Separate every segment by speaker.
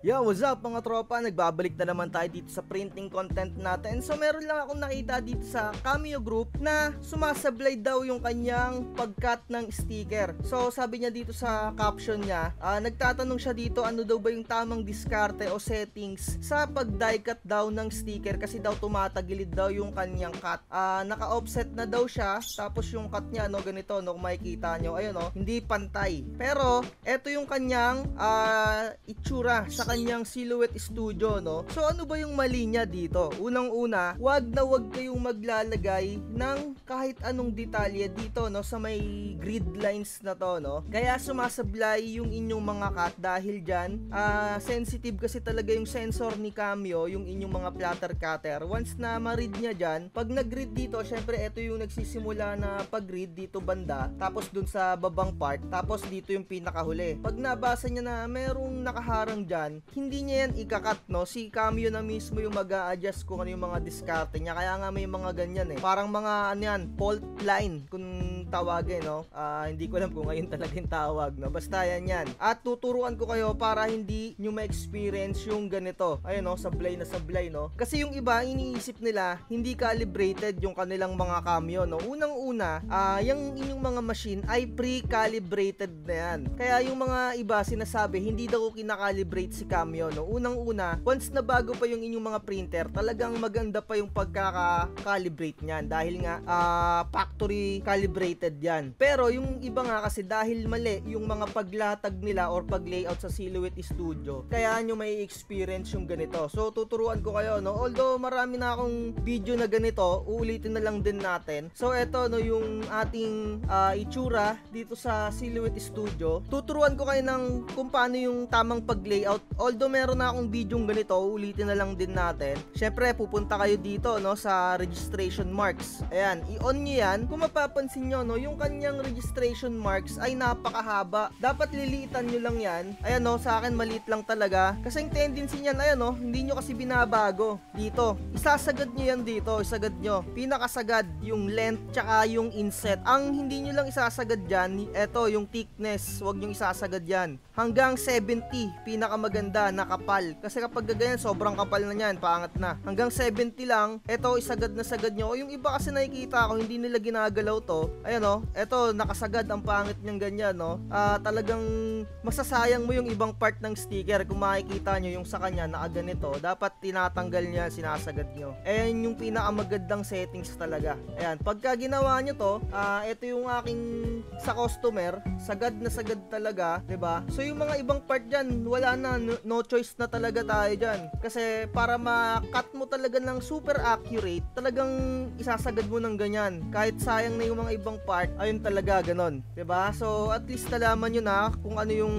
Speaker 1: Yo, what's up mga tropa? Nagbabalik na naman tayo dito sa printing content natin. So meron lang akong nakita dito sa Cameo Group na sumasablay daw yung kanyang pag-cut ng sticker. So sabi niya dito sa caption niya, nagtatanong siya dito ano daw ba yung tamang diskarte o settings sa pag-die cut daw ng sticker kasi daw tumatagilid daw yung kanyang cut. Naka-offset na daw siya, tapos yung cut niya ganito kung makikita nyo, ayun hindi pantay. Pero eto yung kanyang itsura sa kanyang Silhouette Studio, So ano ba yung mali niya dito? Unang-una, wag kayong maglalagay ng kahit anong detalye dito, sa may grid lines na to, Kaya sumasablay yung inyong mga cut dahil diyan, sensitive kasi talaga yung sensor ni Cameo, yung inyong mga platter cutter. Once na ma-read niya diyan, pag nag-read dito, syempre ito yung nagsisimula na pag-read dito banda, tapos dun sa babang part, tapos dito yung pinakahuli. Pag nabasa niya na merong nakaharang diyan, hindi niya yan ikakat, Si Cameo na mismo yung mag-a-adjust kung ano yung mga diskarte niya. Kaya nga may mga ganyan parang mga fault line kung tawagin, hindi ko alam kung ngayon talaga yung tawag, Basta yan. At tuturuan ko kayo para hindi nyo ma-experience yung ganito. Ayun, sablay na sablay, Kasi yung iba, iniisip nila, hindi calibrated yung kanilang mga Cameo, Unang-una, yung inyong mga machine ay pre-calibrated na yan. Kaya yung mga iba sinasabi, hindi daw kinakalibrate si Cameo, Unang-una, once na bago pa yung inyong mga printer, talagang maganda pa yung pagkaka-calibrate niyan dahil nga factory calibrated yan. Pero yung iba nga kasi dahil mali yung mga paglatag nila or pag-layout sa Silhouette Studio, kaya nyo may experience yung ganito. So tuturuan ko kayo, Although marami na akong video na ganito, uulitin na lang din natin. So eto yung ating itsura dito sa Silhouette Studio. Tuturuan ko kayo ng kung paano yung tamang pag-layout. Although meron na akong video ganito, ulitin na lang din natin. Syempre, pupunta kayo dito, sa registration marks. Ayan, i-on nyo yan. Kung mapapansin nyo, yung kanyang registration marks ay napakahaba. Dapat liliitan nyo lang yan. Ayan, sa akin maliit lang talaga. Kasi yung tendency niyan, ayan, hindi nyo kasi binabago. Dito, isasagad nyo yan dito, isagad nyo. Pinakasagad, yung length, tsaka yung inset. Ang hindi nyo lang isasagad dyan, eto, yung thickness, huwag nyo isasagad yan. Hanggang 70, pinakamaganda, nakapal. Kasi kapag ganyan, sobrang kapal na yan, paangat na. Hanggang 70 lang, eto, isagad na sagad nyo. O yung iba kasi nakikita ko, hindi nila ginagalaw to. Ayan, eto, nakasagad, ang pangit niyang ganyan, talagang masasayang mo yung ibang part ng sticker. Kung makikita nyo, yung sa kanya, nakaganito, dapat tinatanggal niya, sinasagad nyo. Ayan yung pinakamagandang settings talaga. Ayan, pagka ginawa nyo to, eto yung aking sa customer, sagad na sagad talaga, 'di ba? So yung mga ibang part dyan, wala na, no choice na talaga tayo dyan. Kasi para ma-cut mo talaga ng super accurate, talagang isasagad mo ng ganyan. Kahit sayang na yung mga ibang part, ayun talaga, ganon. 'Di ba? So at least nalaman nyo na kung ano yung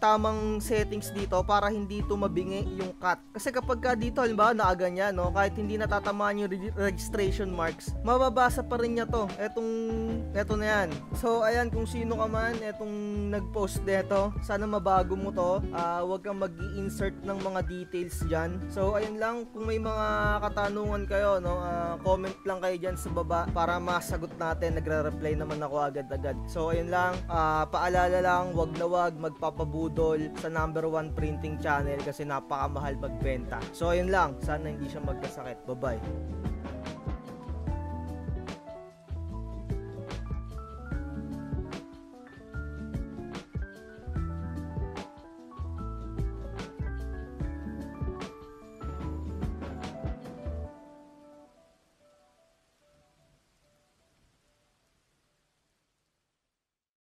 Speaker 1: tamang settings dito para hindi ito mabingi yung cut. Kasi kapag ka dito, halimbawa nakaganyan, kahit hindi natatamaan yung registration marks, mababasa pa rin niya to. Eto na yan. So ayan, kung sino ka man, etong nag-post dito, sana mabago mo to. Huwag kang mag-i-insert ng mga details dyan. So ayun lang, kung may mga katanungan kayo, comment lang kayo dyan sa baba para masagot natin. Nagre-reply naman ako agad-agad. So ayun lang, paalala lang, wag na wag magpapabudol sa number 1 printing channel kasi napakamahal magbenta. So ayun lang, sana hindi siya magkasakit. Bye-bye.